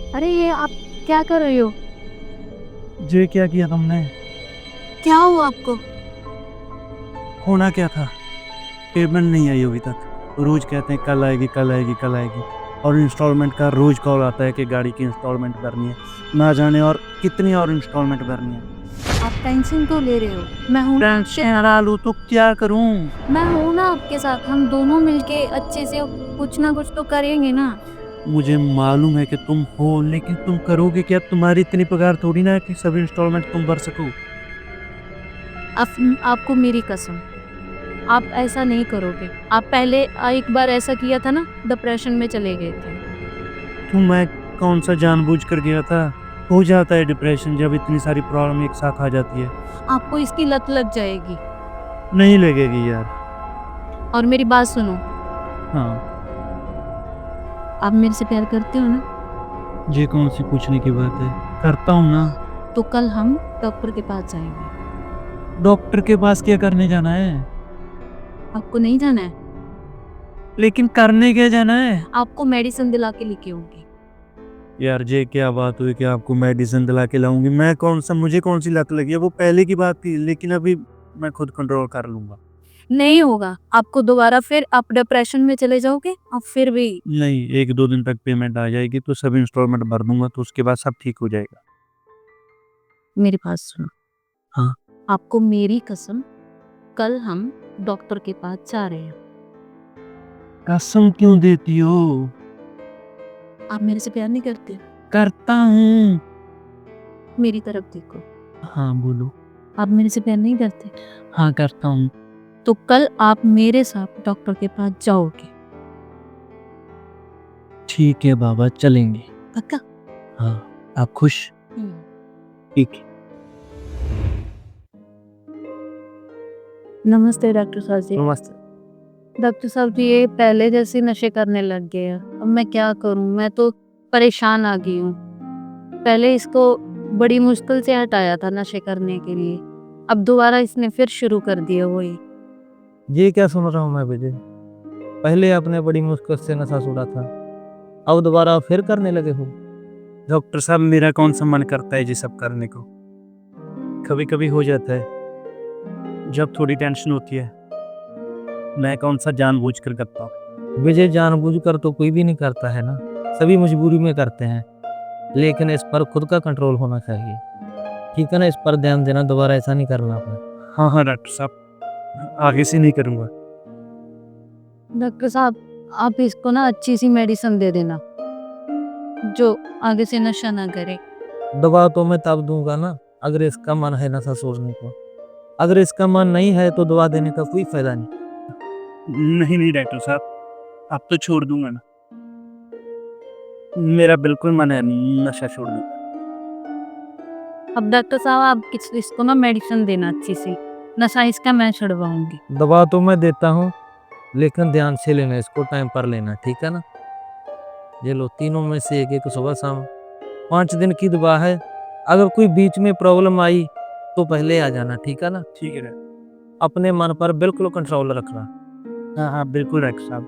अरे ये आप क्या कर रहे हो? ये क्या किया तुमने? क्या हुआ आपको? होना क्या था? पेमेंट नहीं आई अभी तक। रोज कहते हैं कल आएगी कल आएगी कल आएगी, और इंस्टॉलमेंट का रोज कॉल आता है कि गाड़ी की इंस्टॉलमेंट भरनी है। ना जाने और कितनी और इंस्टॉलमेंट भरनी है। आप टेंशन क्यों ले रहे हो? मैं हूँ। टेंशन ना लूं तो क्या करूं? मैं हूँ ना आपके साथ। हम दोनों मिलके अच्छे से कुछ ना कुछ तो करेंगे ना। मुझे मालूम है कि तुम हो, लेकिन तुम करोगे क्या? तुम्हारी इतनी पगार थोड़ी ना है कि सभी इंस्टॉलमेंट तुम भर सको। आपको मेरी कसम, आप ऐसा नहीं करोगे। आप पहले एक बार ऐसा किया था ना, डिप्रेशन में चले गए थे। तो मैं कौन सा जानबूझ कर गया था? हो जाता है डिप्रेशन जब इतनी सारी प्रॉब्लम एक साथ आ जाती है। आपको इसकी लत लग जाएगी। नहीं लगेगी यार। और मेरी बात सुनो, हाँ। आप मेरे से प्यार करते हो ना? ये कौन सी पूछने की बात है? करता हूँ ना। तो कल हम डॉक्टर के पास जाएंगे। डॉक्टर के पास क्या करने जाना है? आपको नहीं जाना है? लेकिन करने क्या जाना है? आपको मेडिसिन दिला के लेके आऊंगी। यार ये क्या बात हुई कि आपको मेडिसिन दिला के लाऊंगी? मैं कौन सा, मुझे कौन सी लत लगी है? वो पहले की बात थी, लेकिन अभी मैं खुद कंट्रोल कर लूंगा। नहीं होगा आपको दोबारा, फिर आप डिप्रेशन में चले जाओगे और फिर भी। नहीं, 1-2 दिन तक पेमेंट आ जाएगी तो सब इंस्टॉलमेंट भर दूंगा, तो उसके बाद सब ठीक हो जाएगा। मेरी बात सुनो। हाँ। आपको मेरी कसम, कल हम डॉक्टर के पास जा रहे हैं। कसम क्यों देती हो? आप मेरे से प्यार नहीं करते? करता हूँ। मेरी तरफ देखो। हाँ बोलो। आप मेरे से प्यार नहीं करते? हाँ करता हूँ। तो कल आप मेरे साथ डॉक्टर के पास जाओगे। ठीक है बाबा, चलेंगे। पक्का? हाँ। आप खुश? ठीक है। नमस्ते डॉक्टर साहब जी। नमस्ते। डॉक्टर साहब जी, ये पहले जैसे नशे करने लग गए हैं। अब मैं क्या करूं? मैं तो परेशान आ गई हूँ। पहले इसको बड़ी मुश्किल से हटाया था नशे करने के लिए, अब दोबारा इसने फिर शुरू कर दिया वही। ये क्या सुन रहा हूँ मैं विजय? पहले आपने बड़ी मुश्किल से नशा छोड़ा था, अब दोबारा फिर करने लगे हो? डॉक्टर साहब, मेरा कौन सा मन करता है ये सब करने को? कभी कभी हो जाता है जब थोड़ी टेंशन होती है। मैं कौन सा जानबूझ कर करता हूँ? विजय, जानबूझ कर तो कोई भी नहीं करता है ना, सभी मजबूरी में करते हैं। लेकिन इस पर खुद का कंट्रोल होना चाहिए, ठीक है ना? इस पर ध्यान देना, दोबारा ऐसा नहीं करना आपने। हाँ हाँ डॉक्टर साहब, आगे से नहीं करूँगा। डॉक्टर साहब, आप इसको ना अच्छी सी मेडिसिन दे देना जो आगे से नशा ना करे। दवा तो मैं तब दूंगा ना अगर इसका मन है नशा छोड़ने को। अगर इसका मन नहीं है तो दवा देने का कोई फायदा नहीं। नहीं नहीं डॉक्टर साहब, अब तो छोड़ दूंगा ना। मेरा बिल्कुल मन है नशा छोड़ने का। अब डॉक्टर साहब, आप इसको ना मेडिसिन देना अच्छी सी, नशा इसका मैं छुड़वाऊंगी। दवा तो मैं देता हूँ, लेकिन ध्यान से लेना, इसको टाइम पर लेना, ठीक है ना? ये लो, तीनों में से एक एक सुबह शाम। 5 दिन की दवा है। अगर कोई बीच में प्रॉब्लम आई तो पहले आ जाना, ठीक है ना? ठीक है। अपने मन पर बिल्कुल कंट्रोल रखना। हाँ हाँ बिल्कुल डॉक्टर साहब।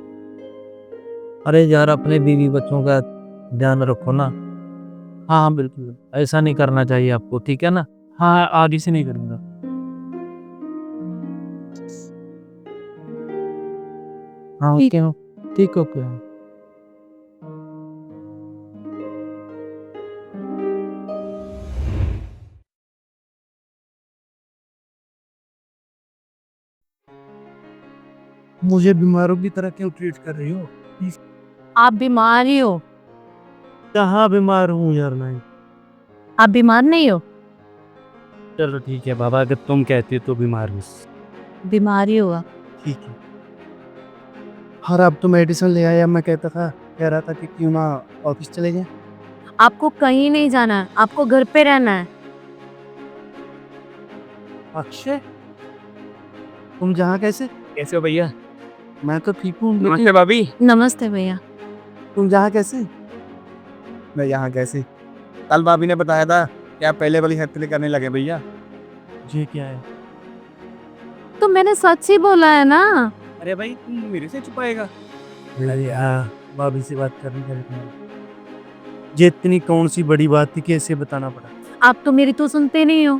अरे यार, अपने बीवी बच्चों का ध्यान रखो ना। हाँ हाँ बिल्कुल, ऐसा नहीं करना चाहिए आपको, ठीक है ना? हाँ, आगे से नहीं करूँगा। हाँ ठीक। ओके हो, ठीक ओके। मुझे बीमारों की तरह क्यों ट्रीट कर रही हो? आप बीमार ही हो? कहाँ बीमार हूँ यार मैं? आप बीमार नहीं हो? चलो ठीक है बाबा, अगर तुम कहती हो तो बीमार हूँ। बीमार ही होगा। ठीक है। और अब तो मेडिसिन ले आया, मैं कह रहा था कि क्यों ना ऑफिस चले जाए। आपको कहीं नहीं जाना है, आपको घर पे रहना है। अक्षय, तुम जहाँ कैसे? कैसे हो भैया? मैं तो ठीक हूँ, लेकिन नमस्ते भाभी। नमस्ते भैया। तुम जहाँ कैसे? मैं यहाँ कैसे? कल भाभी ने बताया था कि आप पहले वाली हरकतें करने लगे भैया। ये क्या है? तो मैंने सच ही बोला है ना। अरे भाई तुम मेरे से छुपाएगा? अरे हाँ, भाभी से बात करनी करनी। ये इतनी कौन सी बड़ी बात थी कि ऐसे बताना पड़ा? आप तो मेरी तो सुनते नहीं हो,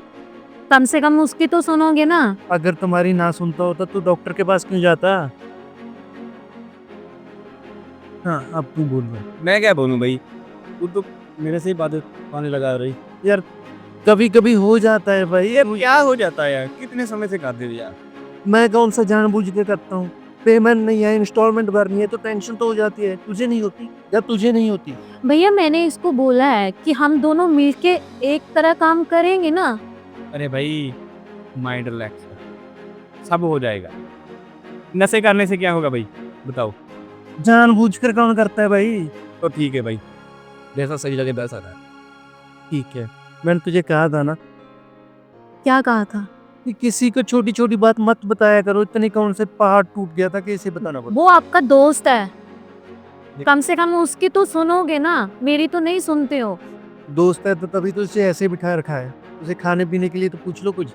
कम से कम उसकी तो सुनोगे ना। अगर तुम्हारी ना सुनता होता तो डॉक्टर के पास क्यों जाता? हाँ, अब तू बोल रहा। मैं क्या बोलूँ भाई, तू तो मेरे से ही बातें पाने लगा रही। यार, कभी कभी हो जाता है भाई। ये क्या हो जाता है यार, कितने समय से खाते हो यार। मैं कौन सा जानबूझ के करता हूँ? पेमेंट नहीं है, इंस्टॉलमेंट भरनी है तो टेंशन तो हो जाती है। तुझे नहीं होती? या तुझे नहीं होती? भैया मैंने इसको बोला है कि हम दोनों मिलके एक तरह काम करेंगे ना। अरे भाई माइंड रिलैक्स कर, सब हो जाएगा। नशे करने से क्या होगा भाई, बताओ। जानबूझकर कौन करता है भाई? तो ठीक है भाई, जैसा सही लगे वैसा कर। ठीक है, मैंने तुझे कहा था ना क्या कहा था? कि किसी को छोटी छोटी बात मत बताया करो। इतने कौन से पहाड़ टूट गया था कि इसे बताना पड़ा? वो आपका दोस्त है, कम से कम उसकी तो सुनोगे ना, मेरी तो नहीं सुनते हो। दोस्त है तो तभी तो उसे ऐसे बिठा रखा है। उसे खाने पीने के लिए तो पूछ लो कुछ।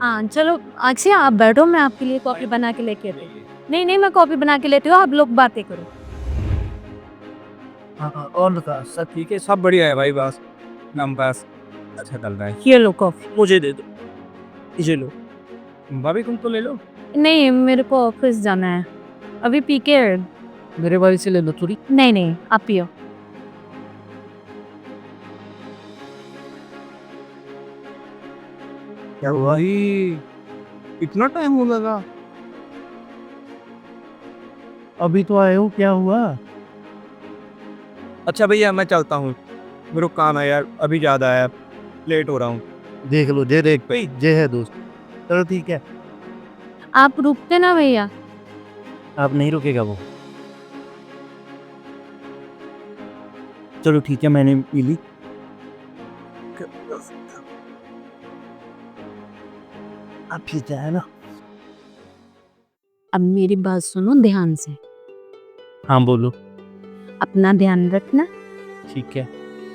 हाँ चलो अक्षय आप बैठो, मैं आपके लिए कॉफी बना के लेके आती हूँ। नहीं नहीं मैं कॉफी बना के लेती हूँ, आप लोग बातें करो। हाँ और बता। सब ठीक है, सब बढ़िया है भाई, बस नम पास अच्छा चल रहा है। ये लो कॉफी। मुझे दे दो, इसे लो। भाभी तुम तो ले लो। नहीं मेरे को ऑफिस जाना है, अभी पी के। मेरे वाली से ले लो थोड़ी। नहीं नहीं आप पियो। क्या हुआ? भाई इतना टाइम हो लगा? अभी तो आए हो, क्या हुआ? अच्छा भैया मैं चलता हूँ, मेरे को काम है यार, अभी ज़्यादा है, लेट हो रहा हूँ। देख लो, जे देख भाई जे है दोस्त। चलो ठीक है। आप रुकते ना भैया। आप नहीं रुकेगा वो। चलो ठीक है, मैंने पी ली। आप फिर जाए ना। अब मेरी बात सुनो ध्यान से, हाँ बोलो। अपना ध्यान रखना, ठीक है,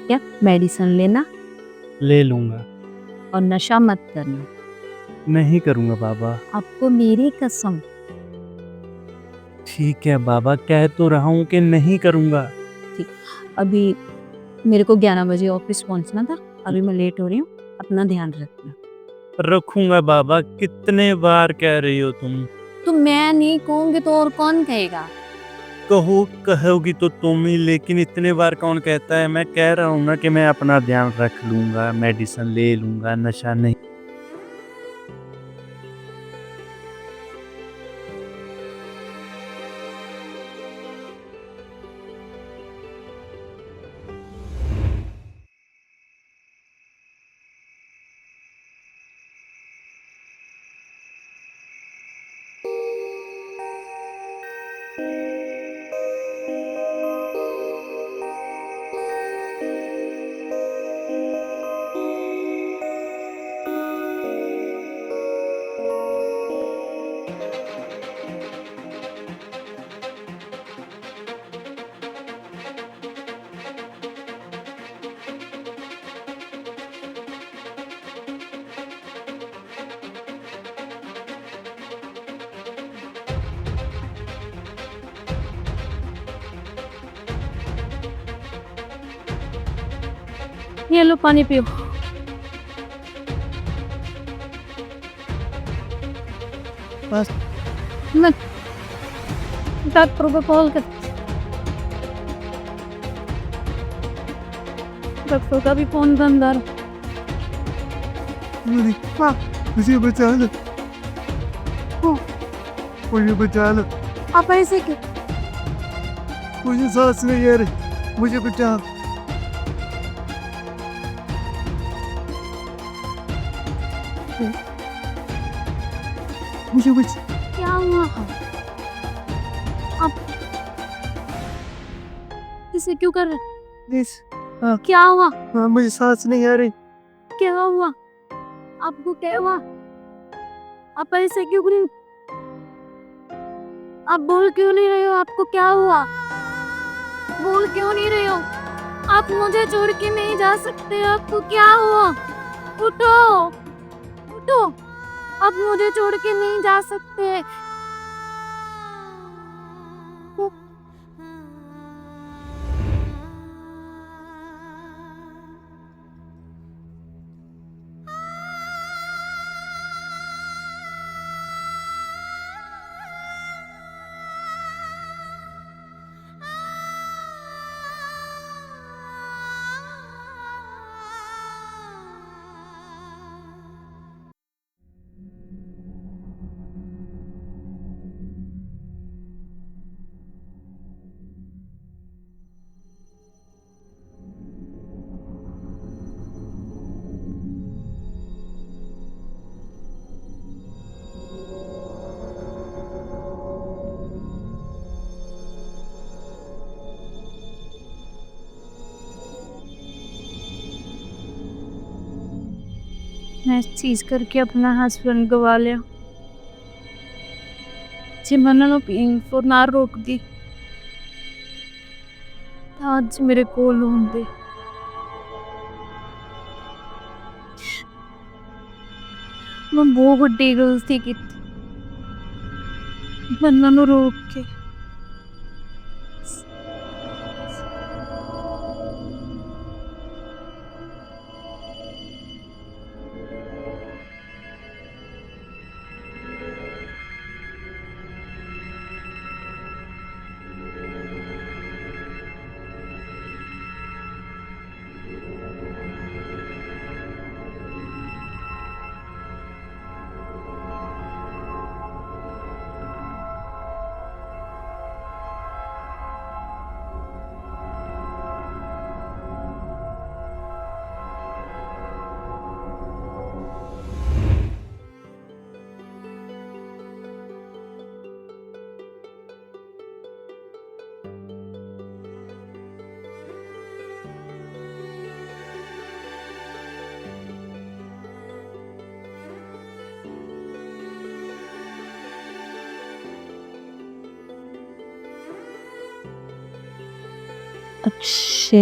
क्या मेडिसिन लेना ले लूंगा। और नशा मत करना। नहीं करूंगा बाबा। आपको मेरी कसम। ठीक है बाबा, कह तो रहा हूँ कि नहीं करूंगा। अभी मेरे को 11 बजे ऑफिस पहुंचना था, अभी मैं लेट हो रही हूँ, अपना ध्यान रखना। रखूंगा बाबा, कितने बार कह रही हो तुम? तो मैं नहीं कहूँगी तो और कौन कहेगा? कहोगी तो तुम ही, लेकिन इतने बार कौन कहता है? मैं कह रहा हूँ ना कि मैं अपना ध्यान रख लूंगा, मेडिसिन ले लूंगा, नशा नहीं। ये लो पानी पियो। बस मैं डॉक्टर को कॉल कर, डॉक्टर का भी फोन बंद आ रहा। मुझे बचा लो, मुझे बचा लो, आप ऐसे क्यों? मुझे सांस नहीं आ रही, मुझे बचा। मुझे बचा। क्या हुआ? आप इसे क्यों कर रहे? प्लीज क्या हुआ? हाँ, मुझे सांस नहीं आ रही। क्या हुआ? आपको क्या हुआ? आप ऐसे क्यों नहीं? आप बोल क्यों नहीं रहे हो? आपको क्या हुआ? बोल क्यों नहीं रहे हो? आप मुझे छोड़ के नहीं जा सकते। आपको क्या हुआ? उठो, उठो। आप मुझे छोड़ के नहीं जा सकते। मैं इस चीज करके अपना हस्बैंड गवा लिया। जी मैंने पिंग ना रोक दी। आज मेरे कोल होंदे। मैं बहुत बड़ी गलती की। मैंने रोक के। अच्छे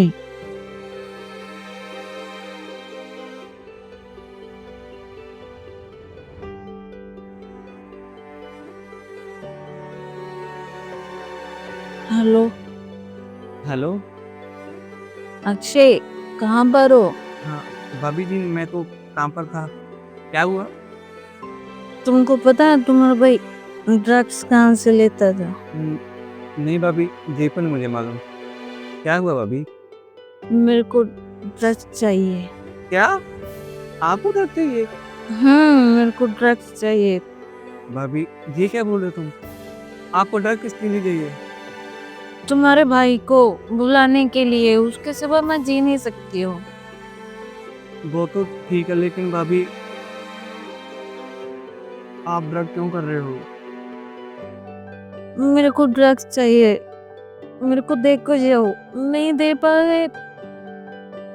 हेलो हेलो। अक्षय, कहाँ पर हो? हाँ भाभी जी, मैं तो काम पर था। क्या हुआ? तुमको पता है तुम्हारा भाई ड्रग्स कहाँ से लेता था? नहीं भाभी, ये पर मुझे मालूम। क्या हुआ भाभी? मेरे को ड्रग्स चाहिए। क्या आपको डर चाहिए? मेरे को ड्रग्स चाहिए। भाभी ये क्या बोल रहे हो तुम? आपको डर किस लिए चाहिए? तुम्हारे भाई को बुलाने के लिए। उसके सिवा मैं जी नहीं सकती हूँ। वो तो ठीक है, लेकिन भाभी आप ड्रग क्यों कर रहे हो? मेरे को ड्रग्स चाहिए। मेरे को देखो जाओ, नहीं दे पाए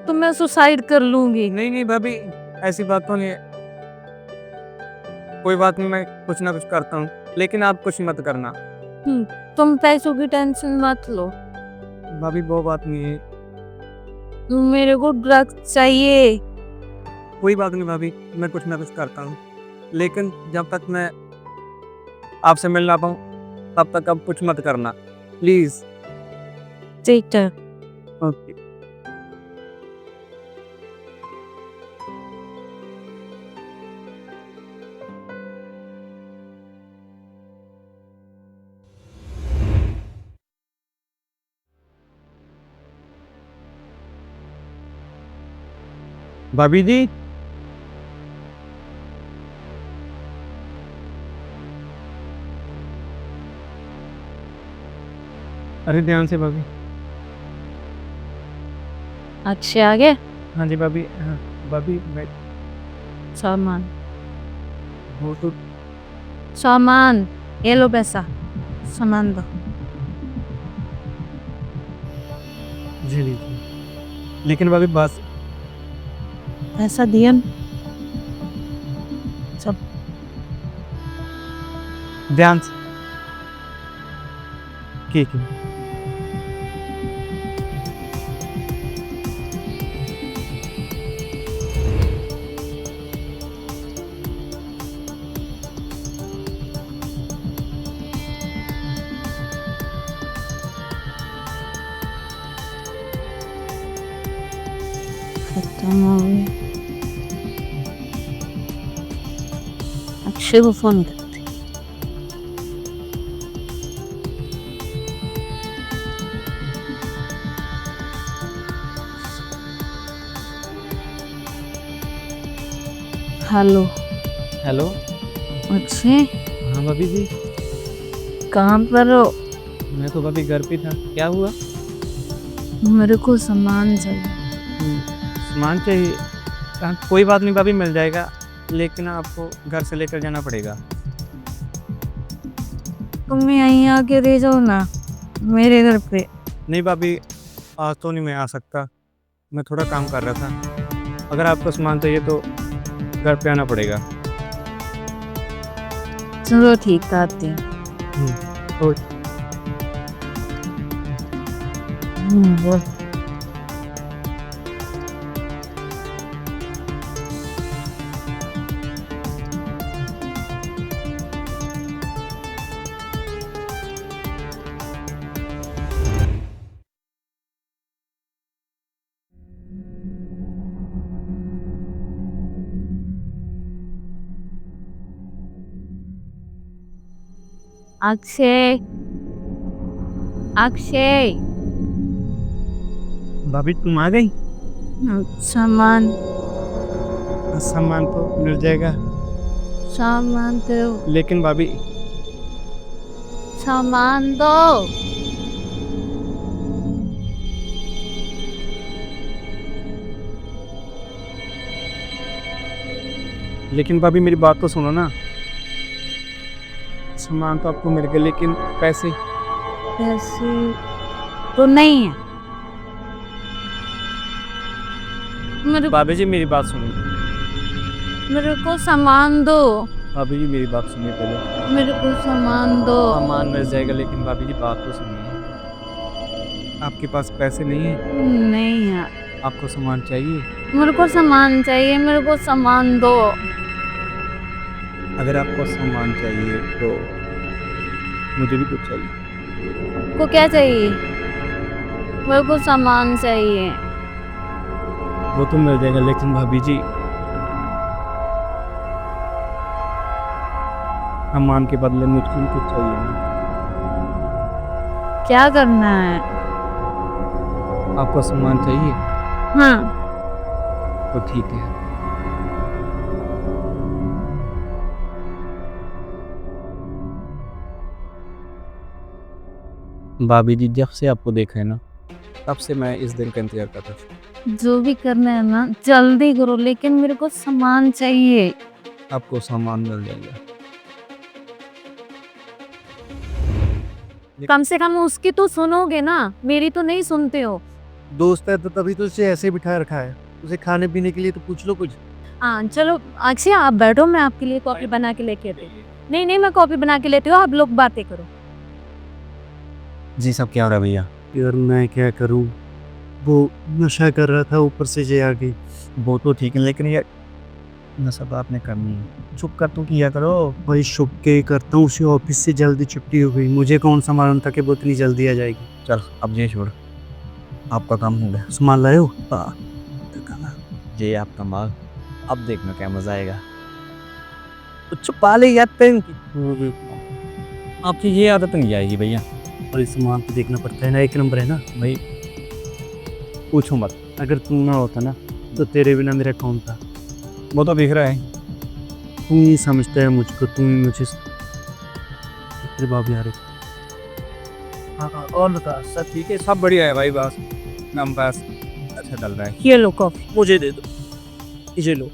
तो मैं सुसाइड कर लूंगी। नहीं नहीं भाभी, ऐसी बात तो नहीं है। कोई बात नहीं, मैं कुछ ना कुछ करता हूँ, लेकिन आप कुछ मत करना। तुम पैसों की टेंशन मत लो। भाभी वो बात नहीं है। मेरे को ड्रग्स चाहिए। कोई बात नहीं भाभी, मैं कुछ ना कुछ करता हूँ, लेकिन जब तक मैं आपसे मिल ना पाऊँ तब तक अब कुछ मत करना, प्लीज। ठीक है। ओके। भाभी जी, अरे ध्यान से भाभी। अच्छे आ गए हाँ जी भाभी। हाँ भाभी, मैं सामान। वो तो सामान ये लो पैसा। सामान दो। जी लीजिए। लेकिन भाभी बस पैसा दिया न? सब ध्यान से ठीक है। खत्म हो गई। अक्षय को फोन करते। हेलो। हेलो। अक्षय हाँ भाभी जी, कहाँ पर हो? मैं तो भाभी घर पे था। क्या हुआ? मेरे को सामान चाहिए। सामान चाहिए? कोई बात नहीं भाभी, मिल जाएगा, लेकिन आपको घर से लेकर जाना पड़ेगा। तुम यहीं आके दे जाओ ना मेरे घर पे। नहीं भाभी, आज तो नहीं मैं आ सकता, मैं थोड़ा काम कर रहा था। अगर आपको सामान चाहिए तो घर पे आना पड़ेगा। चलो ठीक है, आते हैं। और बोल। अक्षय, अक्षय, भाभी तुम आ गई? सामान सामान तो मिल जाएगा, सामान दो, लेकिन भाभी सामान दो। लेकिन भाभी मेरी बात तो सुनो ना। सामान तो आपको मिल गया, लेकिन पैसे? पैसे तो नहीं है मेरे। भाभी जी मेरी बात सुनिए। मेरे को सामान दो। भाभी जी मेरी बात सुनिए पहले। मेरे को सामान दो। सामान मिल जाएगा, लेकिन भाभी जी बात तो सुनिए। आपके पास पैसे नहीं है? नहीं है। आपको सामान चाहिए? मेरे को सामान चाहिए, मेरे को सामान दो। अगर आपको सामान चाहिए तो मुझे भी कुछ चाहिए। को क्या चाहिए? मेरे को सामान चाहिए। वो तो मिल जाएगा, लेकिन भाभी जी सामान के बदले मुझको भी कुछ चाहिए ना। क्या करना है? आपको सामान चाहिए हाँ। तो ठीक है। भाभी जी जब से आपको देखा है ना, तब से मैं इस दिन का इंतजार करता था। जो भी करना है ना जल्दी करो, लेकिन मेरे को सामान चाहिए। आपको सामान मिल जाएगा। कम से कम उसकी तो सुनोगे ना, मेरी तो नहीं सुनते हो। दोस्त है तो तभी तो उसे ऐसे बिठा रखा है, उसे खाने पीने के लिए तो पूछ लो कुछ। हाँ चलो अक्षय आप बैठो, मैं आपके लिए कॉफी बना के लेके आती हूँ। नहीं नहीं, मैं कॉफी बना के लेती हूँ, आप लोग बातें करो। जी सब क्या हो रहा है भैया? यार मैं क्या करूं, वो नशा कर रहा था, ऊपर से जे आ गई। वो तो ठीक है, लेकिन यार नशा तो आपने करनी है। चुप कर तू किया करो। भाई शुभ के ही करता हूँ, उसे ऑफिस से जल्दी छुट्टी हो गई, मुझे कौन सा मालूम था कि वो इतनी जल्दी आ जाएगी। चल अब ये छोड़, आपका काम हो गया। सामान लाए हो? ये आपका माल, अब देखना क्या मजा आएगा। छुपा ले यार पेन की। आपकी ये आदत नहीं आएगी भैया। और इस सामान को देखना पड़ता है ना, एक नंबर है ना भाई पूछो मत। अगर तू ना होता ना तो तेरे बिना मेरा कौन था। वो तो दिख रहा है। तू ही समझता है मुझको, तू ही मुझे। तेरे बाबू आ रहे। हाँ और बता, सब ठीक है? सब बढ़िया है भाई, बस नम बस अच्छा चल रहा है। ये लो कॉफी। मुझे दे दो, इसे लो।